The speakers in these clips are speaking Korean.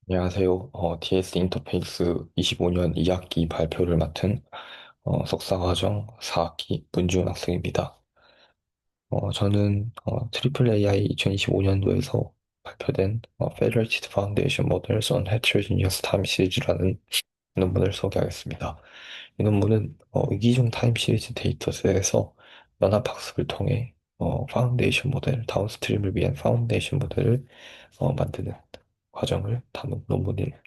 안녕하세요. DS 인터페이스 25년 2학기 발표를 맡은 석사과정 4학기 문지훈 학생입니다. 저는 트리플 AI 2025년도에서 발표된 Federated Foundation Models on Heterogeneous Time 시리즈라는 논문을 소개하겠습니다. 이 논문은 위기중 타임 시리즈 데이터셋에서 연합학습을 통해 파운데이션 모델, 다운스트림을 위한 파운데이션 모델을 만드는 과정을 담은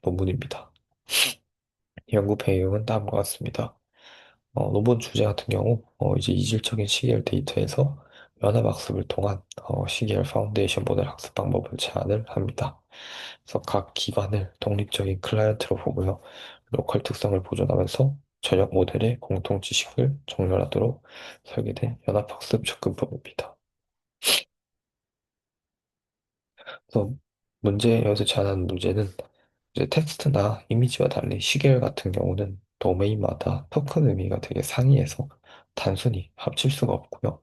논문입니다. 연구 배경은 다음과 같습니다. 논문 주제 같은 경우, 이제 이질적인 시계열 데이터에서 연합학습을 통한 시계열 파운데이션 모델 학습 방법을 제안을 합니다. 그래서 각 기관을 독립적인 클라이언트로 보고요. 로컬 특성을 보존하면서 전역 모델의 공통 지식을 정렬하도록 설계된 연합학습 접근법입니다. 그래서 여기서 제안하는 문제는 이제 텍스트나 이미지와 달리 시계열 같은 경우는 도메인마다 토큰 의미가 되게 상이해서 단순히 합칠 수가 없고요.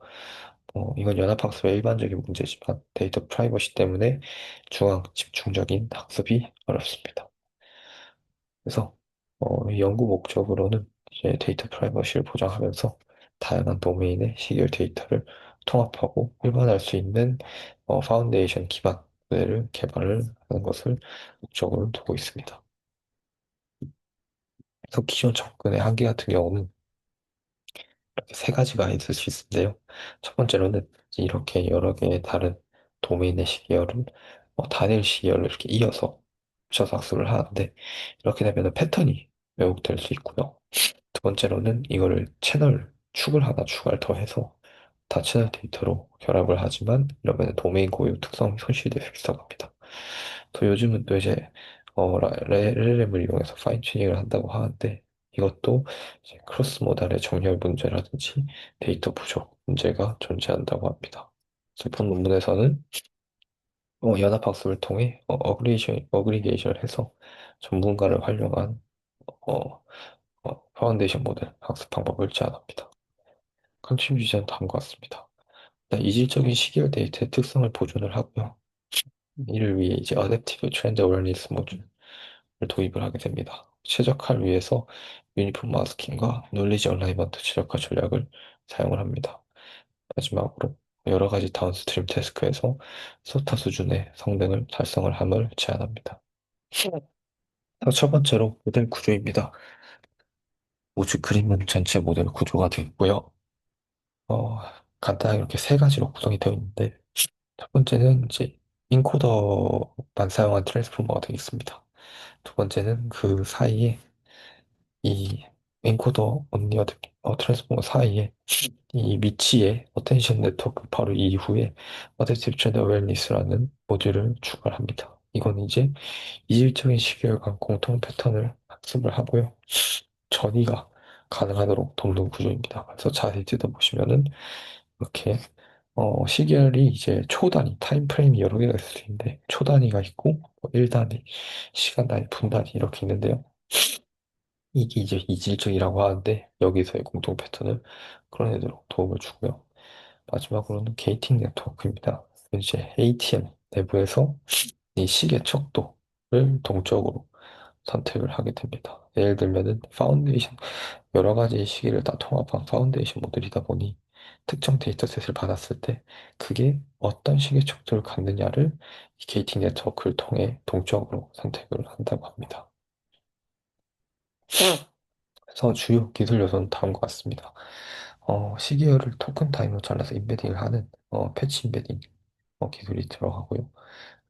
이건 연합학습의 일반적인 문제지만 데이터 프라이버시 때문에 중앙 집중적인 학습이 어렵습니다. 그래서 이 연구 목적으로는 이제 데이터 프라이버시를 보장하면서 다양한 도메인의 시계열 데이터를 통합하고 일반화할 수 있는 파운데이션 기반 모델을 개발을 하는 것을 목적으로 두고 있습니다. 그래서 기존 접근의 한계 같은 경우는 이렇게 세 가지가 있을 수 있는데요. 첫 번째로는 이렇게 여러 개의 다른 도메인의 시계열을 단일 시계열로 이렇게 이어서 붙여서 학습을 하는데 이렇게 되면 패턴이 왜곡될 수 있고요. 두 번째로는 이거를 축을 하나 추가를 더해서 다 채널 데이터로 결합을 하지만 이러면 도메인 고유 특성이 손실될 수 있어 갑니다. 또 요즘은 또 이제 LLM을 이용해서 파인 튜닝을 한다고 하는데 이것도 이제 크로스 모달의 정렬 문제라든지 데이터 부족 문제가 존재한다고 합니다. 그래서 본 논문에서는 연합학습을 통해 어그리게이션을 해서 전문가를 활용한 어, 파운데이션 모델 학습 방법을 제안합니다. 컨트리뷰 주제는 다음과 같습니다. 일단 이질적인 시계열 데이터의 특성을 보존을 하고요. 이를 위해 이제 어댑티브 트렌드 어웨어니스 모듈을 도입을 하게 됩니다. 최적화를 위해서 유니폼 마스킹과 놀리지 얼라이먼트 최적화 전략을 사용을 합니다. 마지막으로 여러 가지 다운스트림 태스크에서 소타 수준의 성능을 달성을 함을 제안합니다. 첫 번째로 모델 구조입니다. 우주 그림은 전체 모델 구조가 되어 있고요. 어, 간단하게 이렇게 세 가지로 구성이 되어 있는데 첫 번째는 이제 인코더만 사용한 트랜스포머가 되겠습니다. 두 번째는 그 사이에 이 엔코더 언니어 트랜스포머 사이에 이 미치의 어텐션 네트워크 바로 이후에 어댑티브 트렌드 어웨어니스라는 모듈을 추가를 합니다. 이건 이제 이질적인 시계열간 공통 패턴을 학습을 하고요. 전이가 가능하도록 돕는 구조입니다. 그래서 자세히 뜯어보시면은 이렇게 시계열이 이제 초 단위, 타임 프레임이 여러 개가 있을 수 있는데 초 단위가 있고 1단위, 시간 단위, 분 단위 이렇게 있는데요. 이게 이제 이질적이라고 하는데 여기서의 공통 패턴을 끌어내도록 도움을 주고요. 마지막으로는 게이팅 네트워크입니다. 이제 ATM 내부에서 이 시계 척도를 동적으로 선택을 하게 됩니다. 예를 들면은 파운데이션 여러 가지 시계를 다 통합한 파운데이션 모델이다 보니 특정 데이터셋을 받았을 때 그게 어떤 시계 척도를 갖느냐를 이 게이팅 네트워크를 통해 동적으로 선택을 한다고 합니다. 그래서 주요 기술 요소는 다음과 같습니다. 시계열을 토큰 타임으로 잘라서 인베딩을 하는 패치 인베딩 기술이 들어가고요.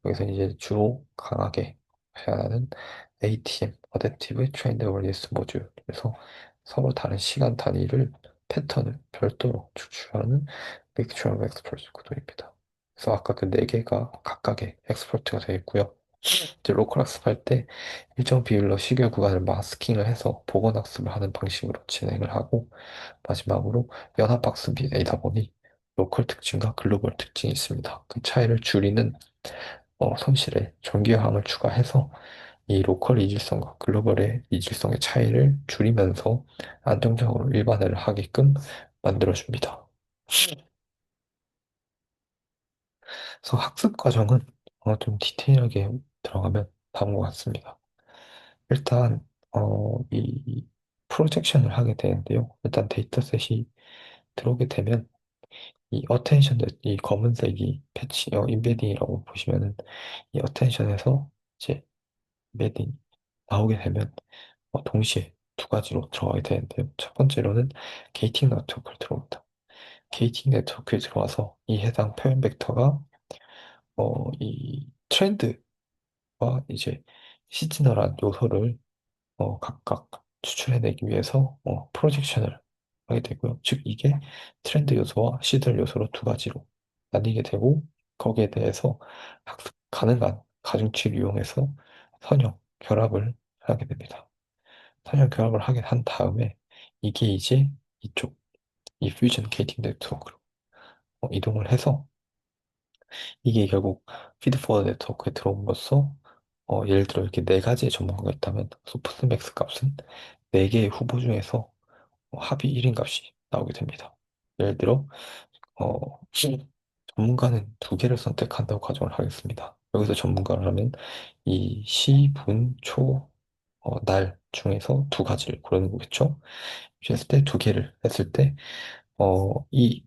여기서 이제 주로 강하게 사용하는 ATM, 어댑티브 트렌드 어웨어니스 모듈. 그래서 서로 다른 시간 단위를 패턴을 별도로 추출하는 믹처 오브 엑스퍼트 구도입니다. 그래서 아까 그 네 개가 각각의 엑스퍼트가 되어 있고요. 이제 로컬 학습할 때 일정 비율로 시계 구간을 마스킹을 해서 복원 학습을 하는 방식으로 진행을 하고 마지막으로 연합 학습이다 보니 로컬 특징과 글로벌 특징이 있습니다. 그 차이를 줄이는 손실에 정교함을 추가해서 이 로컬 이질성과 글로벌의 이질성의 차이를 줄이면서 안정적으로 일반화를 하게끔 만들어줍니다. 그래서 학습 과정은 좀 디테일하게 들어가면 다음과 같습니다. 일단, 이 프로젝션을 하게 되는데요. 일단 데이터셋이 들어오게 되면 이 어텐션, 이 검은색이 패치, 인베딩이라고 보시면은 이 어텐션에서 이제 인베딩 나오게 되면 동시에 두 가지로 들어가게 되는데요. 첫 번째로는 게이팅 네트워크를 들어옵니다. 게이팅 네트워크에 들어와서 이 해당 표현 벡터가 이 트렌드와 이제 시즈널한 요소를 각각 추출해내기 위해서 프로젝션을 하게 되고요. 즉 이게 트렌드 요소와 시들 요소로 두 가지로 나뉘게 되고 거기에 대해서 학습 가능한 가중치를 이용해서 선형 결합을 하게 됩니다. 선형 결합을 하게 한 다음에 이게 이제 이쪽 이 퓨전 게이팅 네트워크로 이동을 해서 이게 결국 피드포워드 네트워크에 들어옴으로써 예를 들어 이렇게 네 가지의 전문가가 있다면 소프트맥스 값은 네 개의 후보 중에서 합이 1인 값이 나오게 됩니다. 예를 들어 어, 전문가는 두 개를 선택한다고 가정을 하겠습니다. 여기서 전문가를 하면 이 시, 분, 초, 날 중에서 두 가지를 고르는 거겠죠. 했을 때 두 개를 했을 때 이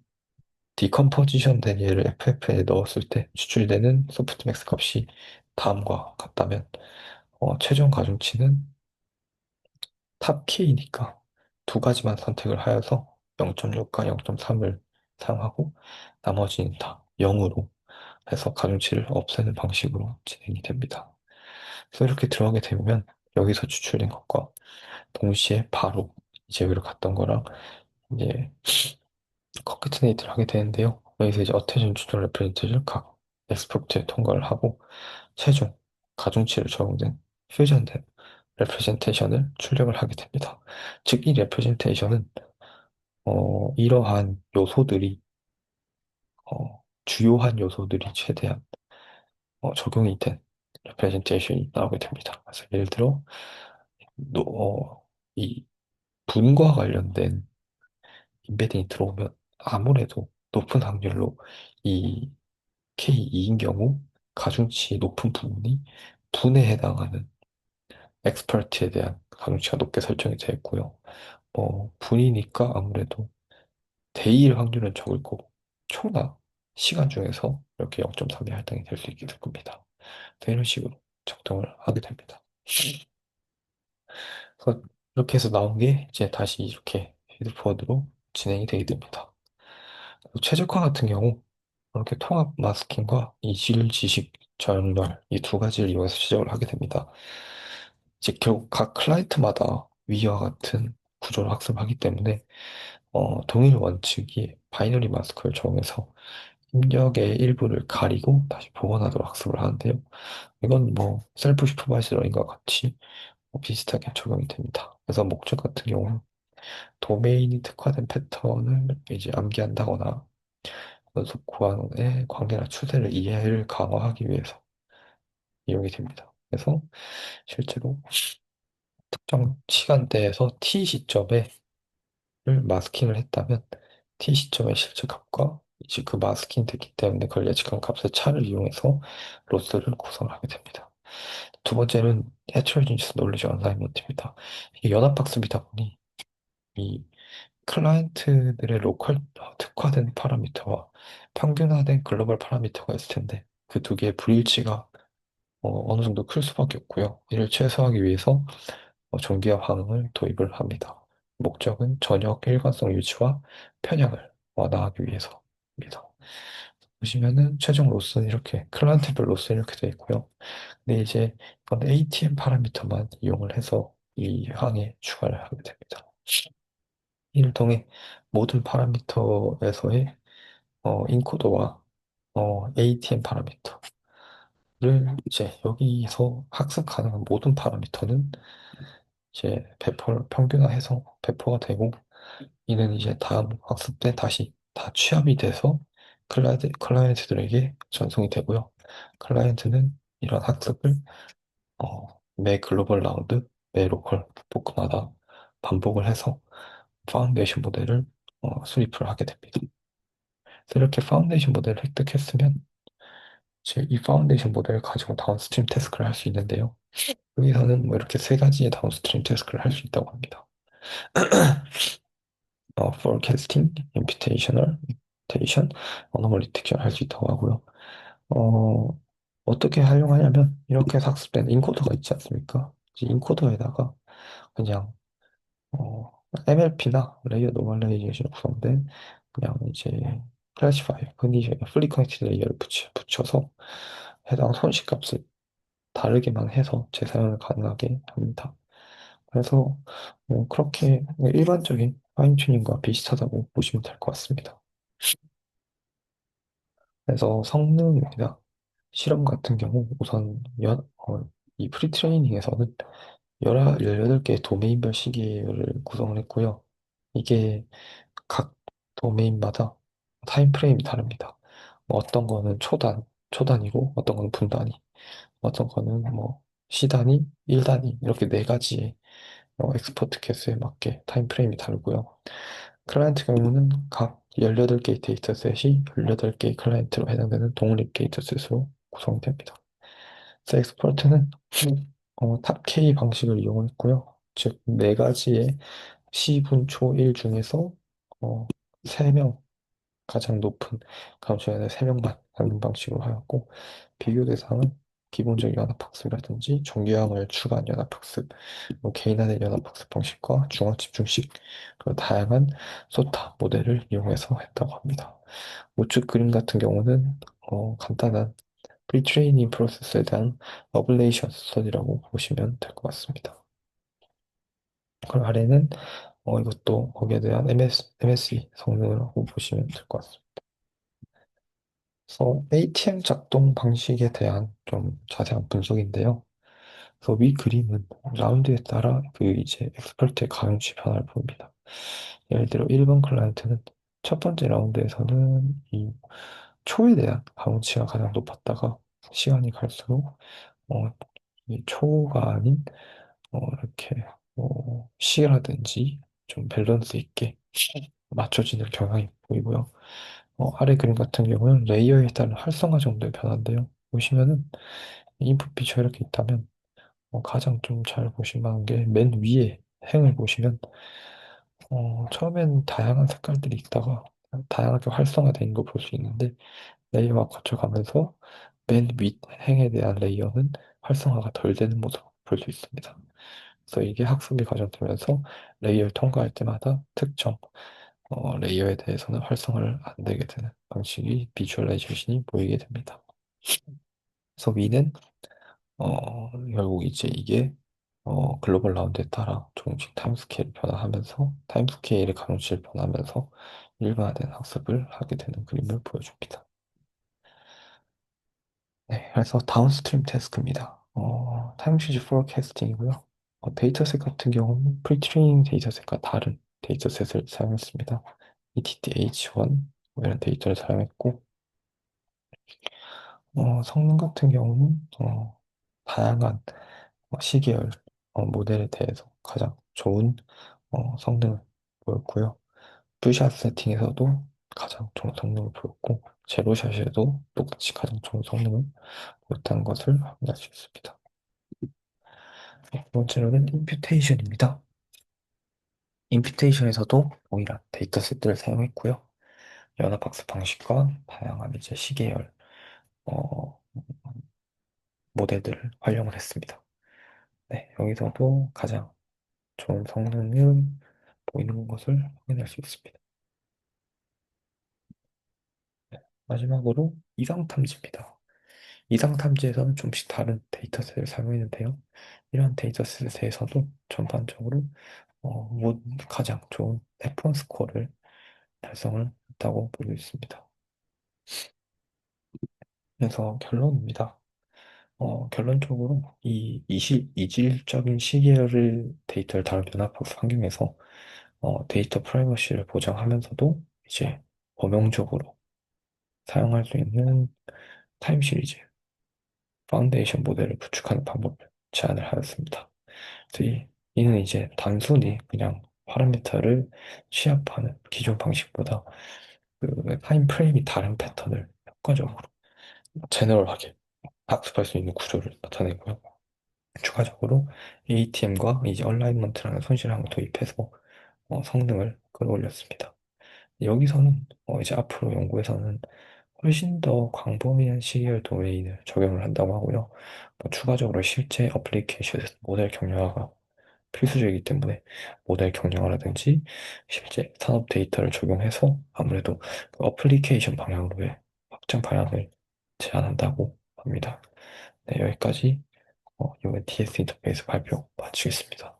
디컴포지션 된 얘를 FF에 넣었을 때 추출되는 소프트맥스 값이 다음과 같다면 최종 가중치는 탑 K니까 두 가지만 선택을 하여서 0.6과 0.3을 사용하고 나머지는 다 0으로 해서 가중치를 없애는 방식으로 진행이 됩니다. 그래서 이렇게 들어가게 되면 여기서 추출된 것과 동시에 바로 이제 여기로 갔던 거랑 이제 컨캐트네이트를 하게 되는데요. 여기서 이제 어테ン추출 레프레젠테이션을 각 엑스포트에 통과를 하고 최종 가중치를 적용된 퓨전된 레프레젠테이션을 출력을 하게 됩니다. 즉, 이 레프레젠테이션은 이러한 요소들이 주요한 요소들이 최대한 적용이 된 레프레젠테이션이 나오게 됩니다. 그래서 예를 들어 노- 이 분과 관련된 인베딩이 들어오면 아무래도 높은 확률로 이 K2인 경우 가중치 높은 부분이 분에 해당하는 엑스퍼트에 대한 가중치가 높게 설정이 되어 있고요. 분이니까 아무래도 대일 확률은 적을 거고 총나 시간 중에서 이렇게 0.3이 할당이 될 수 있게 될 겁니다. 그래서 이런 식으로 작동을 하게 됩니다. 그래서 이렇게 해서 나온 게 이제 다시 이렇게 피드포워드로 진행이 되게 됩니다. 최적화 같은 경우 이렇게 통합 마스킹과 이질 지식 전열 이 두 가지를 이용해서 시작을 하게 됩니다. 이제 결국 각 클라이언트마다 위와 같은 구조를 학습하기 때문에 동일 원칙이 바이너리 마스크를 적용해서 입력의 일부를 가리고 다시 복원하도록 학습을 하는데요. 이건 뭐 셀프 슈퍼바이저링과 같이 비슷하게 적용이 됩니다. 그래서 목적 같은 경우는 도메인이 특화된 패턴을 이제 암기한다거나 연속 구간의 관계나 추세를 이해를 강화하기 위해서 이용이 됩니다. 그래서 실제로 특정 시간대에서 T 시점에 를 마스킹을 했다면 T 시점의 실제 값과 이제 그 마스킹 됐기 때문에 그걸 예측한 값의 차를 이용해서 로스를 구성하게 됩니다. 두 번째는 heterogeneous knowledge alignment입니다. 이게 연합학습이다 보니 이 클라이언트들의 로컬 특화된 파라미터와 평균화된 글로벌 파라미터가 있을 텐데 그 두 개의 불일치가 어느 정도 클 수밖에 없고요. 이를 최소화하기 위해서 전기화 반응을 도입을 합니다. 목적은 전역 일관성 유지와 편향을 완화하기 위해서입니다. 보시면은 최종 로스는 이렇게 클라이언트별 로스 이렇게 되어 있고요. 근데 이제 이건 ATM 파라미터만 이용을 해서 이 항에 추가를 하게 됩니다. 이를 통해 모든 파라미터에서의 인코더와 ATM 파라미터를 이제 여기서 학습 가능한 모든 파라미터는 이제 평균화해서 배포가 되고 이는 이제 다음 학습 때 다시 다 취합이 돼서 클라이언트들에게 전송이 되고요. 클라이언트는 이런 학습을 매 글로벌 라운드, 매 로컬 포크마다 반복을 해서 파운데이션 모델을 수립을 하게 됩니다. 그래서 이렇게 파운데이션 모델을 획득했으면 이제 이 파운데이션 모델을 가지고 다운스트림 태스크를 할 수 있는데요. 여기서는 뭐 이렇게 세 가지의 다운스트림 태스크를 할 수 있다고 합니다. forecasting, imputational, imputation, anomaly detection 할 수 있다고 하고요. 어, 어떻게 활용하냐면 이렇게 학습된 인코더가 있지 않습니까? 이제 인코더에다가 그냥 MLP나 레이어 노멀라이제이션 구성된 그냥 이제 클래시파이, 흔히 저희가 플리 커넥티드 레이어를 붙여서 해당 손실값을 다르게만 해서 재사용을 가능하게 합니다. 그래서 그렇게 일반적인 파인튜닝과 비슷하다고 보시면 될 것 같습니다. 그래서 성능입니다. 실험 같은 경우 우선 이 프리트레이닝에서는 18개의 도메인별 시계를 구성을 했고요. 이게 각 도메인마다 타임프레임이 다릅니다. 뭐 어떤 거는 초단위고 어떤 거는 분단위, 어떤 거는 뭐 시단위, 1단위 이렇게 네 가지의 엑스포트 개수에 맞게 타임프레임이 다르고요. 클라이언트 경우는 각 18개의 데이터셋이 18개의 클라이언트로 해당되는 독립 데이터셋으로 구성됩니다. 그래서 엑스포트는 탑 K 방식을 이용했고요. 즉, 네 가지의 시분 초 1 중에서 어, 3명, 가장 높은 감소연의 3명만 하는 방식으로 하였고, 비교 대상은 기본적 연합학습이라든지 정규형을 추가한 연합학습, 뭐 개인화된 연합학습 방식과 중앙집중식, 그리고 다양한 소타 모델을 이용해서 했다고 합니다. 우측 그림 같은 경우는 간단한 프리트레이닝 프로세스에 대한 어블레이션 스터디라고 보시면 될 것 같습니다. 그리고 아래는 이것도 거기에 대한 MSE 성능이라고 보시면 될 것 같습니다. 그래서 ATM 작동 방식에 대한 좀 자세한 분석인데요. 그래서 위 그림은 라운드에 따라 그 이제 엑스퍼트의 가용치 변화를 보입니다. 예를 들어 1번 클라이언트는 첫 번째 라운드에서는 이 초에 대한 가용치가 가장 높았다가 시간이 갈수록 어, 이 초가 아닌 이렇게 C라든지 좀 밸런스 있게 맞춰지는 경향이 보이고요. 아래 그림 같은 경우는 레이어에 따른 활성화 정도의 변화인데요. 보시면은 인풋 비처 이렇게 있다면 가장 좀 잘 보실 만한 게 맨 위에 행을 보시면 처음엔 다양한 색깔들이 있다가 다양하게 활성화된 거 볼 수 있는데 레이어가 거쳐가면서 맨 윗 행에 대한 레이어는 활성화가 덜 되는 모습을 볼 수 있습니다. 그래서 이게 학습이 과정되면서 레이어를 통과할 때마다 특정 레이어에 대해서는 활성화를 안 되게 되는 방식이 비주얼라이제이션이 보이게 됩니다. 그래서 위는 결국 이제 이게 글로벌 라운드에 따라 조금씩 타임스케일이 변화하면서 타임스케일의 가중치를 변하면서 일반화된 학습을 하게 되는 그림을 보여줍니다. 네, 그래서 다운스트림 태스크입니다. 타임 시즈 포캐스팅이고요. 데이터셋 같은 경우는 프리트레이닝 데이터셋과 다른 데이터셋을 사용했습니다. ETH1 이런 데이터를 사용했고 성능 같은 경우는 다양한 시계열 모델에 대해서 가장 좋은 성능을 보였고요. 투샷 세팅에서도 가장 좋은 성능을 보였고 제로샷에도 똑같이 가장 좋은 성능을 보였다는 것을 확인할 수 있습니다. 두 번째로는 임퓨테이션입니다. 임퓨테이션에서도 동일한 데이터셋들을 사용했고요. 연합학습 방식과 다양한 이제 시계열 어, 모델들을 활용을 했습니다. 네, 여기서도 가장 좋은 성능을 보이는 것을 확인할 수 있습니다. 네, 마지막으로 이상탐지입니다. 이상탐지에서는 좀씩 다른 데이터셋을 사용했는데요. 이런 데이터셋에서도 전반적으로 가장 좋은 F1 스코어를 달성을 했다고 보고 있습니다. 그래서 결론입니다. 결론적으로 이 이질적인 시계를 데이터를 다룬 연합학습 환경에서 데이터 프라이버시를 보장하면서도 이제 범용적으로 사용할 수 있는 타임 시리즈 파운데이션 모델을 구축하는 방법을 제안을 하였습니다. 그래서 이는 이제 단순히 그냥 파라미터를 취합하는 기존 방식보다 그 타임 프레임이 다른 패턴을 효과적으로 제너럴하게 학습할 수 있는 구조를 나타내고요. 추가적으로 ATM과 이제 얼라이먼트라는 손실함을 도입해서 성능을 끌어올렸습니다. 여기서는 이제 앞으로 연구에서는 훨씬 더 광범위한 시리얼 도메인을 적용을 한다고 하고요. 추가적으로 실제 어플리케이션에서 모델 경량화가 필수적이기 때문에 모델 경량화라든지 실제 산업 데이터를 적용해서 아무래도 그 어플리케이션 방향으로의 확장 방향을 제안한다고 합니다. 네, 여기까지 이번 TS 인터페이스 발표 마치겠습니다.